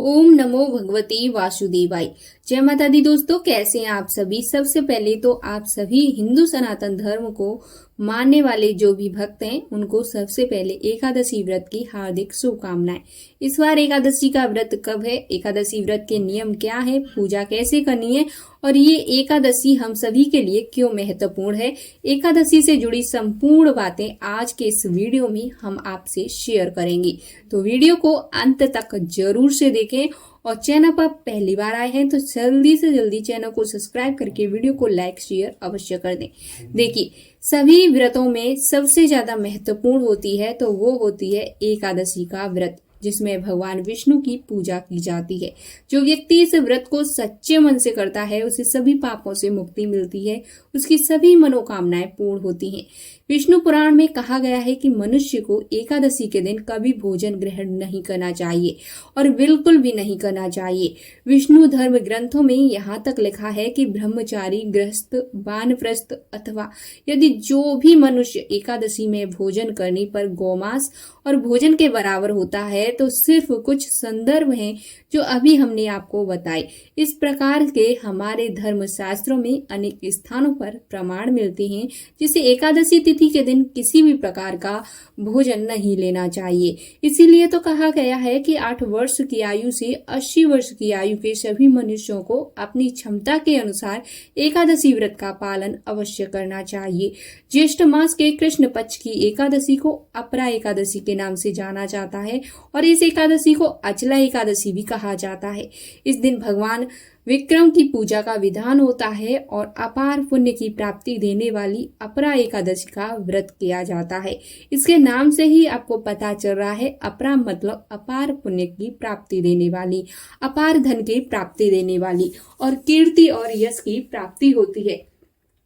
ओम नमो भगवती वासुदेवाय। जय माता दी। दोस्तों, कैसे हैं आप सभी। सबसे पहले तो आप सभी हिंदू सनातन धर्म को मानने वाले जो भी भक्त हैं उनको सबसे पहले एकादशी व्रत की हार्दिक शुभकामनाएं। इस बार एकादशी का व्रत कब है, एकादशी व्रत के नियम क्या है, पूजा कैसे करनी है और ये एकादशी हम सभी के लिए क्यों महत्वपूर्ण है, एकादशी से जुड़ी संपूर्ण बातें आज के इस वीडियो में हम आपसे शेयर करेंगे। तो वीडियो को अंत तक जरूर से देखें और चैनल पर पहली बार आए हैं तो जल्दी से जल्दी चैनल को सब्सक्राइब करके वीडियो को लाइक शेयर अवश्य कर दें। देखिए, सभी व्रतों में सबसे ज्यादा महत्वपूर्ण होती है तो वो होती है एकादशी का व्रत, जिसमें भगवान विष्णु की पूजा की जाती है। जो व्यक्ति इस व्रत को सच्चे मन से करता है उसे सभी पापों से मुक्ति मिलती है, उसकी सभी मनोकामनाएं पूर्ण होती हैं। विष्णु पुराण में कहा गया है कि मनुष्य को एकादशी के दिन कभी भोजन ग्रहण नहीं करना चाहिए और बिल्कुल भी नहीं करना चाहिए। विष्णु धर्म ग्रंथों में यहाँ तक लिखा है कि ब्रह्मचारी, गृहस्थ, वानप्रस्थ अथवा यदि जो भी मनुष्य एकादशी में भोजन करने पर गौमांस और भोजन के बराबर होता है तो सिर्फ कुछ संदर्भ हैं जो अभी हमने आपको बताए। इस प्रकार के हमारे धर्म शास्त्रों में अनेक स्थानों पर प्रमाण मिलते हैं जिसे एकादशी तिथि के दिन किसी भी प्रकार का भोजन नहीं लेना चाहिए। इसीलिए तो कहा गया है कि 8 वर्ष की आयु से 80 वर्ष की आयु के सभी मनुष्यों को अपनी क्षमता के अनुसार एकादशी व्रत का पालन अवश्य करना चाहिए। ज्येष्ठ मास के कृष्ण पक्ष की एकादशी को अपरा एकादशी के नाम से जाना जाता है और इस एकादशी को अचला एकादशी भी कहा जाता है। इस दिन भगवान विक्रम की पूजा का विधान होता है और अपार पुण्य की प्राप्ति देने वाली अपरा एकादशी का व्रत किया जाता है। इसके नाम से ही आपको पता चल रहा है, अपरा मतलब अपार पुण्य की प्राप्ति देने वाली, अपार धन की प्राप्ति देने वाली और कीर्ति और यश की प्राप्ति होती है।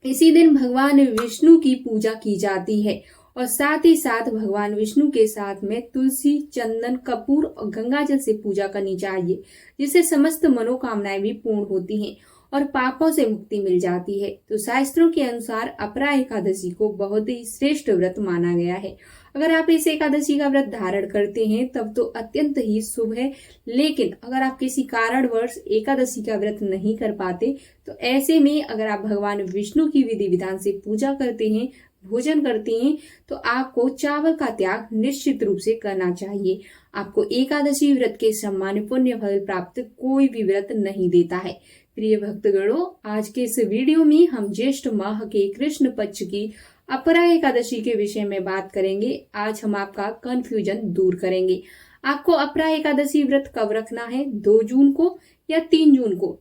इसी दिन भगवान विष्णु की पूजा की जाती है और साथ ही साथ भगवान विष्णु के साथ में तुलसी, चंदन, कपूर और गंगा जल से पूजा करनी चाहिए, जिससे समस्त मनोकामनाएं भी पूर्ण होती हैं और पापों से मुक्ति मिल जाती है। तो शास्त्रों के अनुसार अपरा एकादशी को बहुत ही श्रेष्ठ व्रत माना गया है। अगर आप इस एकादशी का व्रत धारण करते हैं तब तो अत्यंत ही शुभ है, लेकिन अगर आप किसी कारणवश एकादशी का व्रत नहीं कर पाते तो ऐसे में अगर आप भगवान विष्णु की विधि विधान से पूजा करते हैं, भोजन करते हैं तो आपको चावल का त्याग निश्चित रूप से करना चाहिए। आपको एकादशी व्रत के समान पुण्य फल प्राप्त कोई भी व्रत नहीं देता है। प्रिय भक्तगणों, आज के इस वीडियो में हम ज्येष्ठ माह के कृष्ण पक्ष की अपरा एकादशी के विषय में बात करेंगे। आज हम आपका कंफ्यूजन दूर करेंगे। आपको अपरा एकादशी व्रत कब रखना है, 2 जून को या 3 जून को।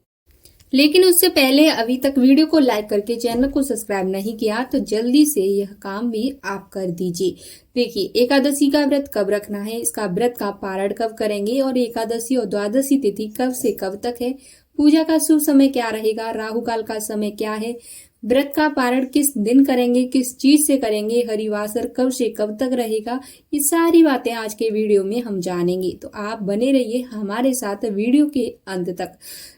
लेकिन उससे पहले अभी तक वीडियो को लाइक करके चैनल को सब्सक्राइब नहीं किया तो जल्दी से यह काम भी आप कर दीजिए। देखिए, एकादशी का व्रत कब रखना है, इसका व्रत का पारण कब करेंगे और एकादशी और द्वादशी तिथि कब से कब तक है, पूजा का शुभ समय क्या रहेगा, राहु काल का समय क्या है, व्रत का पारण किस दिन करेंगे, किस चीज से करेंगे, हरिवासर कब से कब तक रहेगा, ये सारी बातें आज के वीडियो में हम जानेंगे। तो आप बने रहिए हमारे साथ वीडियो के अंत तक।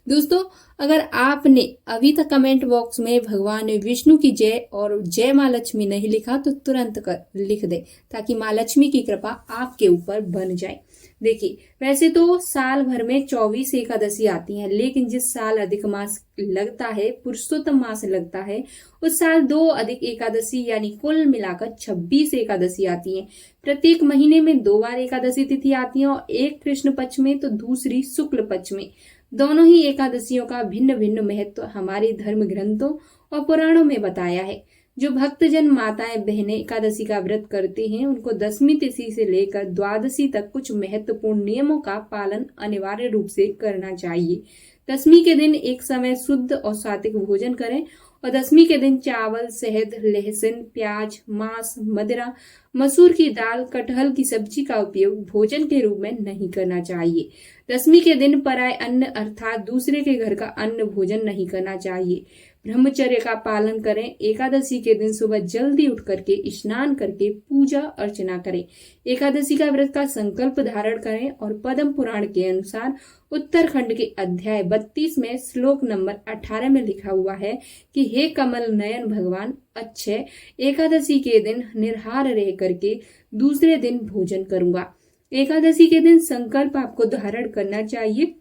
दोस्तों, अगर आपने अभी तक कमेंट बॉक्स में भगवान विष्णु की जय और जय माँ लक्ष्मी नहीं लिखा तो तुरंत लिख दे ताकि माँ लक्ष्मी की कृपा आपके ऊपर बन जाए। देखिए, वैसे तो साल भर में 24 एकादशी आती हैं, लेकिन जिस साल अधिक मास लगता है, पुरुषोत्तम मास लगता है, उस साल 2 अधिक एकादशी यानी कुल मिलाकर 26 एकादशी आती हैं। प्रत्येक महीने में 2 बार एकादशी तिथि आती है और एक कृष्ण पक्ष में तो दूसरी शुक्ल पक्ष में। दोनों ही एकादशियों का भिन्न भिन्न महत्व हमारे धर्म ग्रंथों और पुराणों में बताया है। जो भक्तजन माताएं बहनें एकादशी का व्रत करते हैं उनको 10वीं तिथि से लेकर द्वादशी तक कुछ महत्वपूर्ण नियमों का पालन अनिवार्य रूप से करना चाहिए। 10वीं के दिन एक समय शुद्ध और सात्विक भोजन करें और 10वीं के दिन चावल, शहद, लहसुन, प्याज, मांस, मदिरा, मसूर की दाल, कटहल की सब्जी का उपयोग भोजन के रूप में नहीं करना चाहिए। 10वीं के दिन पराय अन्न अर्थात दूसरे के घर का अन्न भोजन नहीं करना चाहिए। ब्रह्मचर्य का पालन करें। एकादशी के दिन सुबह जल्दी उठ करके स्नान करके पूजा अर्चना करें। एकादशी का व्रत का संकल्प धारण करें और पद्म पुराण के अनुसार उत्तरखंड के अध्याय 32 में श्लोक नंबर 18 में लिखा हुआ है कि हे कमल नयन भगवान अक्षय, एकादशी के दिन निराहार रह करके दूसरे दिन भोजन करूंगा। एकादशी के दिन संकल्प आपको धारण करना चाहिए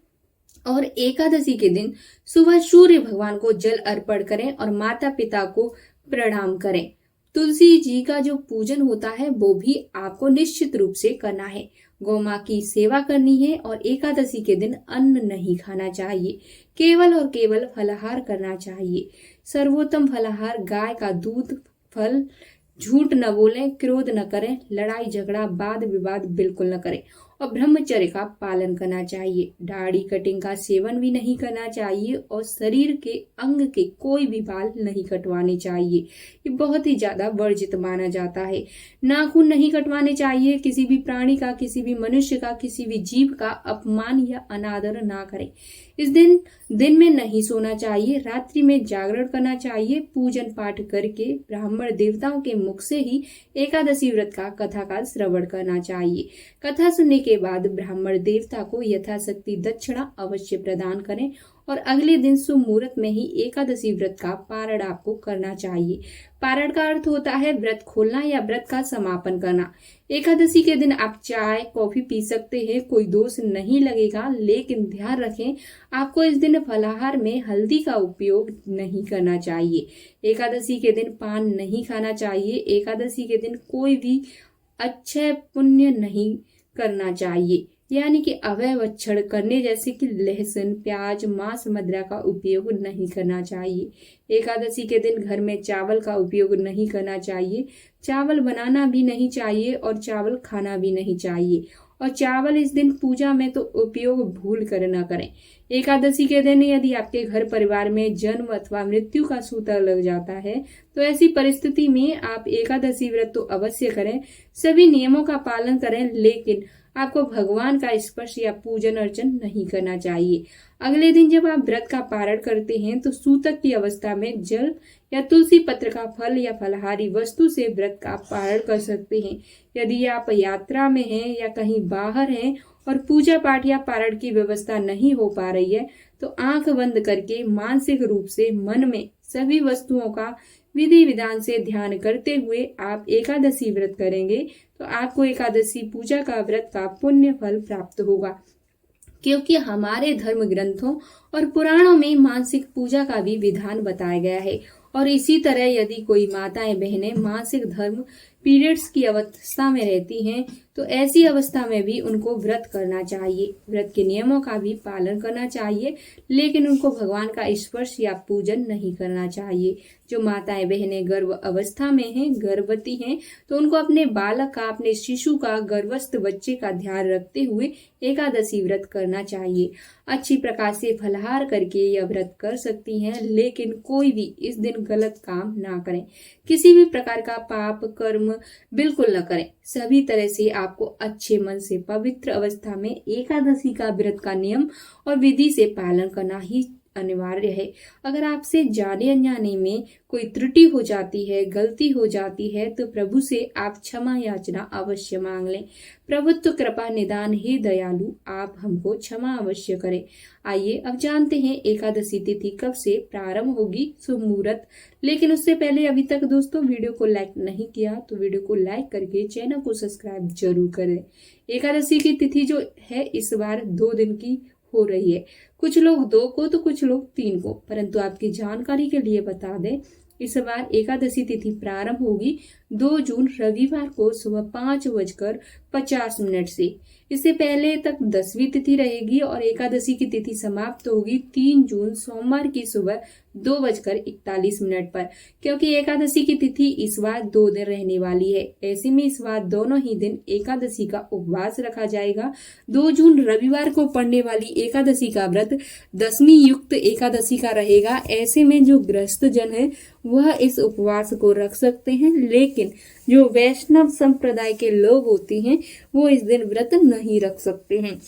और एकादशी के दिन सुबह सूर्य भगवान को जल अर्पण करें और माता पिता को प्रणाम करें। तुलसी जी का जो पूजन होता है वो भी आपको निश्चित रूप से करना है। गौ माँ की सेवा करनी है और एकादशी के दिन अन्न नहीं खाना चाहिए, केवल और केवल फलाहार करना चाहिए। सर्वोत्तम फलाहार गाय का दूध, फल, झूठ न बोलें, क्रोध न करें, लड़ाई झगड़ा वाद विवाद बिल्कुल न करें और ब्रह्मचर्य का पालन करना चाहिए। दाढ़ी कटिंग का सेवन भी नहीं करना चाहिए और शरीर के अंग के कोई भी बाल नहीं कटवाने चाहिए, ये बहुत ही ज्यादा वर्जित माना जाता है। नाखून नहीं कटवाने चाहिए। किसी भी प्राणी का, किसी भी मनुष्य का, किसी भी जीव का अपमान या अनादर ना करें। इस दिन में नहीं सोना चाहिए, रात्रि में जागरण करना चाहिए। पूजन पाठ करके ब्राह्मण देवताओं के मुख से ही एकादशी व्रत का कथा का श्रवण करना चाहिए। कथा सुनने के बाद ब्राह्मण देवता को यथाशक्ति दक्षिणा अवश्य प्रदान करें और अगले दिन शुभ मुहूर्त में ही एकादशी व्रत का पारण आपको करना चाहिए। पारण का अर्थ होता है व्रत खोलना या व्रत का समापन करना। एकादशी के दिन आप चाय कॉफी पी सकते हैं, कोई दोष नहीं लगेगा, लेकिन ध्यान रखें आपको इस दिन फलाहार में हल्दी का उपयोग नहीं करना चाहिए। एकादशी के दिन पान नहीं खाना चाहिए। एकादशी के दिन कोई भी अक्षय पुण्य नहीं करना चाहिए, यानी कि अवैवच्छड़ करने जैसे कि लहसुन, प्याज, मांस, मदिरा का उपयोग नहीं करना चाहिए। एकादशी के दिन घर में चावल का उपयोग नहीं करना चाहिए। चावल बनाना भी नहीं चाहिए और चावल खाना भी नहीं चाहिए। और चावल इस दिन पूजा में तो उपयोग भूल कर न करें। एकादशी के दिन यदि आपके घर परिवार में जन्म अथवा मृत्यु का सूतक लग जाता है तो ऐसी परिस्थिति में आप एकादशी व्रत तो अवश्य करें, सभी नियमों का पालन करें, लेकिन आपको भगवान का स्पर्श या पूजन अर्चन नहीं करना चाहिए। अगले दिन जब आप व्रत का पारण करते हैं तो सूतक की अवस्था में जल या तुलसी पत्र का फल या फलहारी वस्तु से व्रत का पारण कर सकते हैं। यदि आप यात्रा में हैं या कहीं बाहर हैं और पूजा पाठ या पारण की व्यवस्था नहीं हो पा रही है तो आंख बंद करके मानसिक रूप से मन में सभी वस्तुओं का विधि विधान से ध्यान करते हुए आप एकादशी व्रत करेंगे तो आपको एकादशी पूजा का व्रत का पुण्य फल प्राप्त होगा, क्योंकि हमारे धर्म ग्रंथों और पुराणों में मानसिक पूजा का भी विधान बताया गया है। और इसी तरह यदि कोई माताएं बहनें मासिक धर्म पीरियड्स की अवस्था में रहती हैं तो ऐसी अवस्था में भी उनको व्रत करना चाहिए। व्रत के नियमों का भी पालन करना चाहिए, लेकिन उनको भगवान का स्पर्श या पूजन नहीं करना चाहिए। जो माताएं बहनें गर्भ अवस्था में हैं, गर्भवती हैं, तो उनको अपने बालक का, अपने शिशु का, गर्भस्थ बच्चे का ध्यान रखते हुए एकादशी व्रत करना चाहिए। अच्छी प्रकार से फलाहार करके यह व्रत कर सकती हैं, लेकिन कोई भी इस दिन गलत काम ना करें। किसी भी प्रकार का पाप कर्म बिल्कुल न करें। सभी तरह से आपको अच्छे मन से पवित्र अवस्था में एकादशी का व्रत का नियम और विधि से पालन करना ही अनिवार्य है। अगर आपसे जाने अनजाने में कोई त्रुटि हो जाती है, गलती हो जाती है, तो प्रभु से आप क्षमा याचना अवश्य मांग लें। प्रभु तो कृपा निदान हे दयालु, आप हमको क्षमा अवश्य करें। आइए अब जानते हैं एकादशी तिथि कब से प्रारंभ होगी, शुभ मुहूर्त। लेकिन उससे पहले अभी तक दोस्तों वीडियो को लाइक नहीं किया तो वीडियो को लाइक करके चैनल को सब्सक्राइब जरूर करें। एकादशी की तिथि जो है इस बार 2 दिन की हो रही है, कुछ लोग 2 को तो कुछ लोग 3 को, परंतु आपकी जानकारी के लिए बता दें इस बार एकादशी तिथि प्रारंभ होगी 2 जून रविवार को सुबह 5:50 से। इससे पहले तक 10वीं तिथि रहेगी और एकादशी की तिथि समाप्त होगी 3 जून सोमवार की सुबह 2:41 पर, क्योंकि एकादशी की तिथि इस बार 2 दिन रहने वाली है। ऐसे में इस बार दोनों ही दिन एकादशी का उपवास रखा जाएगा। 2 जून रविवार को पड़ने वाली एकादशी का व्रत 10वीं युक्त एकादशी का रहेगा। ऐसे में जो गृहस्थ जन है वह इस उपवास को रख सकते हैं, लेकिन जो वैष्णव संप्रदाय के लोग होते हैं वो इस दिन व्रत नहीं रख सकते हैं।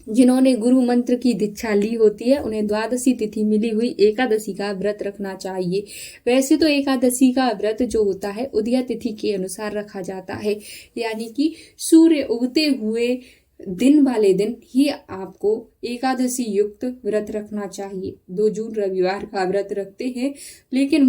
जिन्होंने गुरु मंत्र की दीक्षा ली होती है उन्हें द्वादशी तिथि मिली हुई एकादशी का व्रत रखना चाहिए। वैसे तो एकादशी का व्रत जो होता है उदया तिथि के अनुसार रखा जाता है, यानी कि सूर्य उगते हुए दिन वाले दिन ही आपको एकादशी युक्त व्रत रखना चाहिए। 2 जून रविवार का व्रत रखते हैं, लेकिन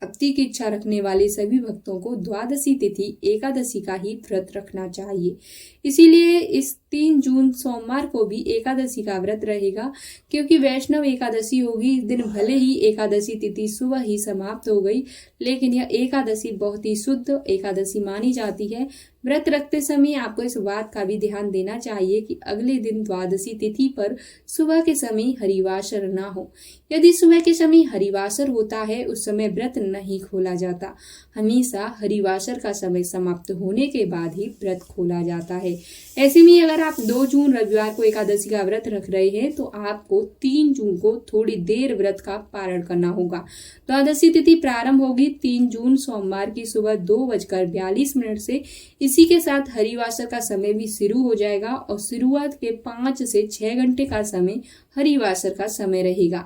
प्राप्ति की इच्छा रखने वाले सभी भक्तों को द्वादशी तिथि एकादशी का ही व्रत रखना चाहिए। इसीलिए इस 3 जून सोमवार को भी एकादशी का व्रत रहेगा, क्योंकि वैष्णव एकादशी होगी। इस दिन भले ही एकादशी तिथि सुबह ही समाप्त हो गई, लेकिन यह एकादशी बहुत ही शुद्ध एकादशी मानी जाती है। व्रत रखते समय आपको इस बात का भी ध्यान देना चाहिए कि अगले दिन द्वादशी तिथि पर सुबह के समय हरिवासर ना हो। यदि सुबह के समय हरिवासर होता है, उस समय व्रत नहीं खोला जाता। हमेशा हरिवासर का समय समाप्त होने के बाद ही व्रत खोला जाता है। ऐसे में अगर आप 2 जून रविवार को एकादशी का व्रत रख रहे हैं, तो आपको 3 जून को थोड़ी देर व्रत का पारण करना होगा। द्वादशी तिथि प्रारंभ होगी 3 जून सोमवार की सुबह 2:42 से। इसी के साथ हरिवासर का समय भी शुरू हो जाएगा और शुरुआत के 5 से 6 घंटे का समय हरिवासर का समय रहेगा।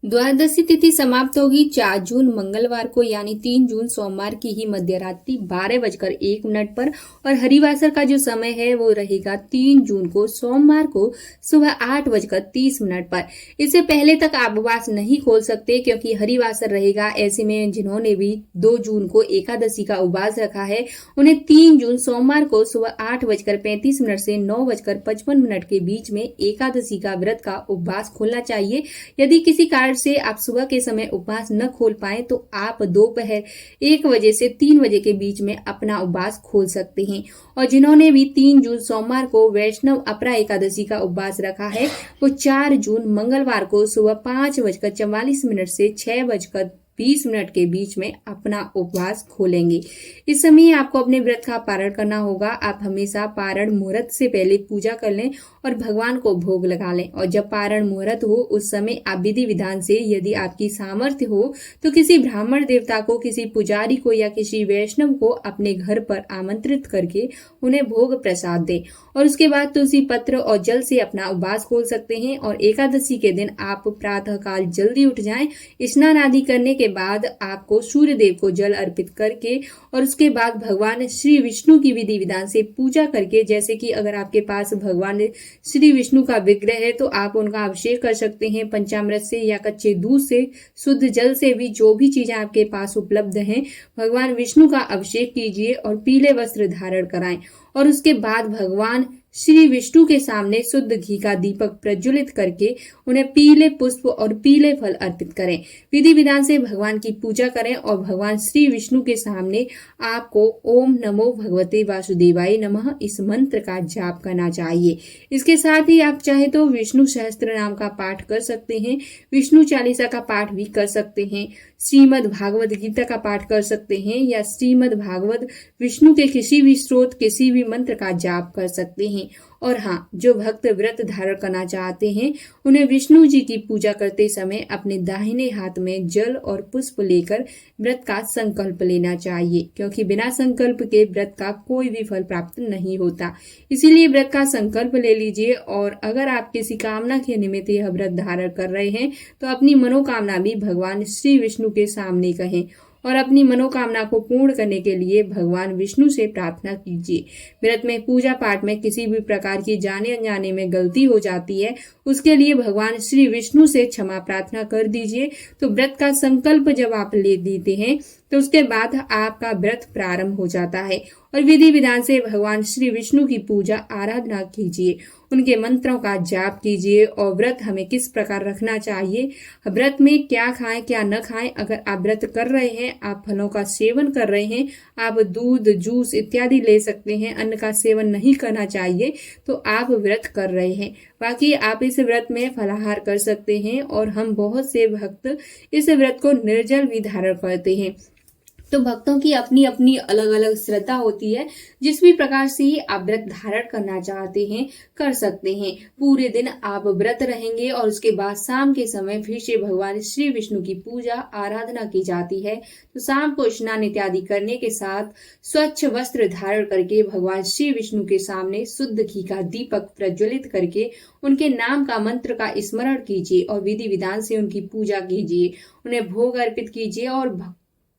द्वादशी तिथि समाप्त होगी 4 जून मंगलवार को, यानी 3 जून सोमवार की ही मध्यरात्रि 12:01 पर, और हरिवासर का जो समय है वो रहेगा 3 जून को सोमवार को सुबह 8:30 पर। इससे पहले तक आप उपवास नहीं खोल सकते, क्योंकि हरिवासर रहेगा। ऐसे में जिन्होंने भी 2 जून को एकादशी का उपवास रखा है, उन्हें 3 जून सोमवार को सुबह 8:35 से 9:55 के बीच में एकादशी का व्रत का उपवास खोलना चाहिए। यदि किसी कारण से आप सुबह के समय उपवास न खोल पाए, तो आप दोपहर 1 बजे से 3 बजे के बीच में अपना उपवास खोल सकते हैं। और जिन्होंने भी 3 जून सोमवार को वैष्णव अपरा एकादशी का उपवास रखा है, वो 4 जून मंगलवार को सुबह 5:44 से 6:20 के बीच में अपना उपवास खोलेंगे। इस समय आपको अपने व्रत का पारण करना होगा। आप हमेशा पारण मुहूर्त से पहले पूजा कर लें और भगवान को भोग लगा लें। और जब पारण मुहूर्त हो, उस समय आप विधि विधान से, यदि आपकी सामर्थ्य हो, तो किसी ब्राह्मण देवता को, किसी पुजारी को या किसी वैष्णव को अपने घर पर आमंत्रित करके उन्हें भोग प्रसाद दें। और उसके बाद तुलसी पत्र और जल से अपना उपवास खोल सकते हैं। और एकादशी के दिन आप प्रातः काल जल्दी उठ जाएं। स्नान आदि करने के बाद आपको सूर्य देव को जल अर्पित करके और उसके बाद भगवान श्री विष्णु की विधि विधान से पूजा करके, जैसे कि अगर आपके पास भगवान श्री विष्णु का विग्रह है, तो आप उनका अभिषेक कर सकते हैं पंचामृत से या कच्चे दूध से, शुद्ध जल से भी। जो भी चीजें आपके पास उपलब्ध हैं, भगवान विष्णु का अभिषेक कीजिए और पीले वस्त्र धारण कराएं। और उसके बाद भगवान श्री विष्णु के सामने शुद्ध घी का दीपक प्रज्वलित करके उन्हें पीले पुष्प और पीले फल अर्पित करें। विधि विधान से भगवान की पूजा करें और भगवान श्री विष्णु के सामने आपको ओम नमो भगवते वासुदेवाय नमः इस मंत्र का जाप करना चाहिए। इसके साथ ही आप चाहे तो विष्णु सहस्त्र नाम का पाठ कर सकते हैं, विष्णु चालीसा का पाठ भी कर सकते हैं, श्रीमद् भागवत गीता का पाठ कर सकते हैं, या श्रीमद् भागवत विष्णु के किसी भी स्रोत, किसी भी मंत्र का जाप कर सकते हैं। और हाँ, जो भक्त व्रत धारण करना चाहते हैं, उन्हें विष्णु जी की पूजा करते समय अपने दाहिने हाथ में जल और पुष्प लेकर व्रत का संकल्प लेना चाहिए, क्योंकि बिना संकल्प के व्रत का कोई भी फल प्राप्त नहीं होता। इसीलिए व्रत का संकल्प ले लीजिए। और अगर आप किसी कामना के निमित्त यह व्रत धारण कर रहे हैं, तो अपनी मनोकामना भी भगवान श्री विष्णु के सामने कहें और अपनी मनोकामना को पूर्ण करने के लिए भगवान विष्णु से प्रार्थना कीजिए। व्रत में पूजा पाठ में किसी भी प्रकार की जाने अनजाने में गलती हो जाती है, उसके लिए भगवान श्री विष्णु से क्षमा प्रार्थना कर दीजिए। तो व्रत का संकल्प जब आप ले देते हैं, तो उसके बाद आपका व्रत प्रारंभ हो जाता है और विधि विधान से भगवान श्री विष्णु की पूजा आराधना कीजिए, उनके मंत्रों का जाप कीजिए। और व्रत हमें किस प्रकार रखना चाहिए, व्रत में क्या खाएं क्या न खाएं। अगर आप व्रत कर रहे हैं, आप फलों का सेवन कर रहे हैं, आप दूध, जूस इत्यादि ले सकते हैं, अन्न का सेवन नहीं करना चाहिए, तो आप व्रत कर रहे हैं। बाकी आप इस व्रत में फलाहार कर सकते हैं। और हम बहुत से भक्त इस व्रत को निर्जल भी धारण करते हैं। तो भक्तों की अपनी अपनी अलग अलग श्रद्धा होती है। जिस भी प्रकार से आप व्रत धारण करना चाहते हैं, कर सकते हैं। पूरे दिन आप व्रत रहेंगे और उसके बाद शाम के समय फिर से भगवान श्री विष्णु की पूजा आराधना की जाती है। तो शाम को स्नान इत्यादि करने के साथ स्वच्छ वस्त्र धारण करके भगवान श्री विष्णु के सामने शुद्ध घी का दीपक प्रज्वलित करके उनके नाम का मंत्र का स्मरण कीजिए और विधि विधान से उनकी पूजा कीजिए, उन्हें भोग अर्पित कीजिए। और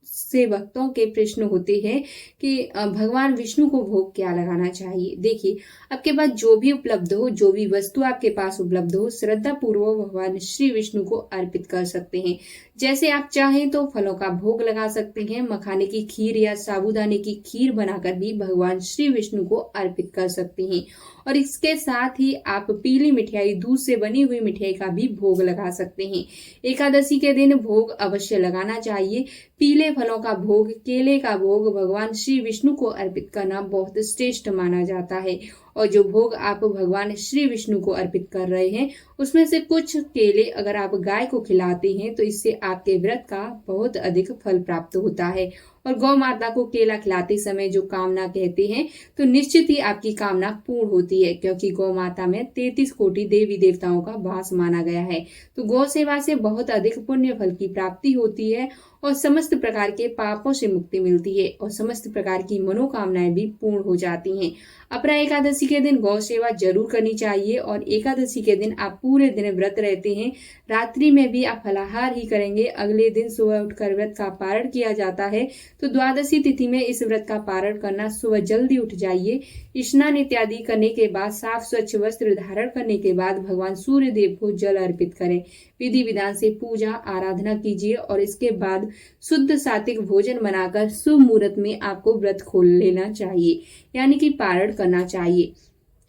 से भक्तों के प्रश्न होते हैं कि भगवान विष्णु को भोग क्या लगाना चाहिए। देखिए, आपके पास जो भी उपलब्ध हो, जो भी वस्तु आपके पास उपलब्ध हो, श्रद्धा पूर्वक भगवान श्री विष्णु को अर्पित कर सकते हैं। जैसे आप चाहें तो फलों का भोग लगा सकते हैं, मखाने की खीर या साबूदाने की खीर बनाकर भी भगवान श्री विष्णु को अर्पित कर सकते हैं। और इसके साथ ही आप पीली मिठाई, दूध से बनी हुई मिठाई का भी भोग लगा सकते हैं। एकादशी के दिन भोग अवश्य लगाना चाहिए। पीले फलों का भोग, केले का भोग भगवान श्री विष्णु को अर्पित करना बहुत श्रेष्ठ माना जाता है। और जो भोग आप भगवान श्री विष्णु को अर्पित कर रहे हैं, उसमें से कुछ केले अगर आप गाय को खिलाते हैं तो इससे आपके व्रत का बहुत अधिक फल प्राप्त होता है। और गौ माता को केला खिलाते समय जो कामना कहते हैं तो निश्चित ही आपकी कामना पूर्ण होती है, क्योंकि गौ माता में 33 कोटि देवी देवताओं का वास माना गया है। तो गौ सेवा से बहुत अधिक पुण्य फल की प्राप्ति होती है और समस्त प्रकार के पापों से मुक्ति मिलती है और समस्त प्रकार की मनोकामनाएं भी पूर्ण हो जाती हैं। अपरा एकादशी के दिन गौ सेवा जरूर करनी चाहिए। और एकादशी के दिन आप पूरे दिन व्रत रहते हैं, रात्रि में भी आप फलाहार ही करेंगे। अगले दिन सुबह उठकर व्रत का पारण किया जाता है। तो द्वादशी तिथि में इस व्रत का पारण करना, सुबह जल्दी उठ जाइए, स्नान इत्यादि करने के बाद साफ स्वच्छ वस्त्र धारण करने के बाद भगवान सूर्य देव को जल अर्पित करें। विधि विधान से पूजा आराधना कीजिए और इसके बाद शुद्ध सात्विक भोजन बनाकर शुभ मुहूर्त में आपको व्रत खोल लेना चाहिए, यानी कि पारण करना चाहिए।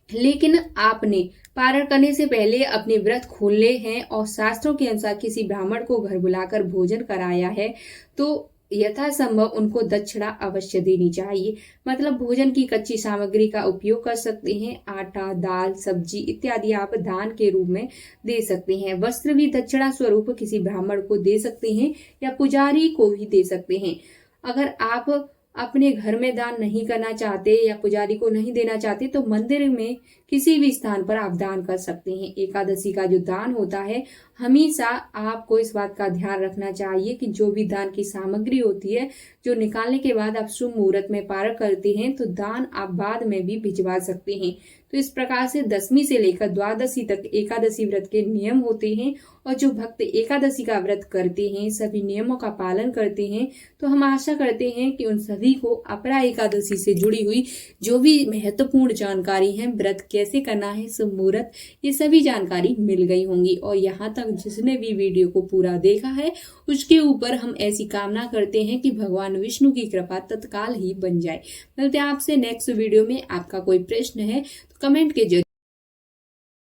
लेकिन आपने पारण करने से पहले अपने व्रत खोले हैं और शास्त्रों के अनुसार किसी ब्राह्मण को घर बुलाकर भोजन कराया है तो यथासंभव उनको दक्षिणा अवश्य देनी चाहिए। मतलब भोजन की कच्ची सामग्री का उपयोग कर सकते हैं। आटा, दाल, सब्जी इत्यादि आप दान के रूप में दे सकते हैं। वस्त्र भी दक्षिणा स्वरूप किसी ब्राह्मण को दे सकते हैं या पुजारी को भी दे सकते हैं। अगर आप अपने घर में दान नहीं करना चाहते या पुजारी को नहीं देना चाहते तो मंदिर में किसी भी स्थान पर आप दान कर सकते हैं। एकादशी का जो दान होता है, हमेशा आपको इस बात का ध्यान रखना चाहिए कि जो भी दान की सामग्री होती है, जो निकालने के बाद आप शुभ मुहूर्त में पारण करते हैं तो दान आप बाद में भी भिजवा सकते हैं। तो इस प्रकार से दसवीं से लेकर द्वादशी तक एकादशी व्रत के नियम होते हैं। और जो भक्त एकादशी का व्रत करते हैं, सभी नियमों का पालन करते हैं, तो हम आशा करते हैं कि उन सभी को अपरा एकादशी से जुड़ी हुई जो भी महत्वपूर्ण जानकारी है, व्रत कैसे करना है, शुभ मुहूर्त, ये सभी जानकारी मिल गई होंगी। और यहाँ तक जिसने भी वीडियो को पूरा देखा है उसके ऊपर हम ऐसी कामना करते हैं कि भगवान विष्णु की कृपा तत्काल ही बन जाए। मिलते हैं आपसे नेक्स्ट वीडियो में। आपका कोई प्रश्न है तो कमेंट के जरिए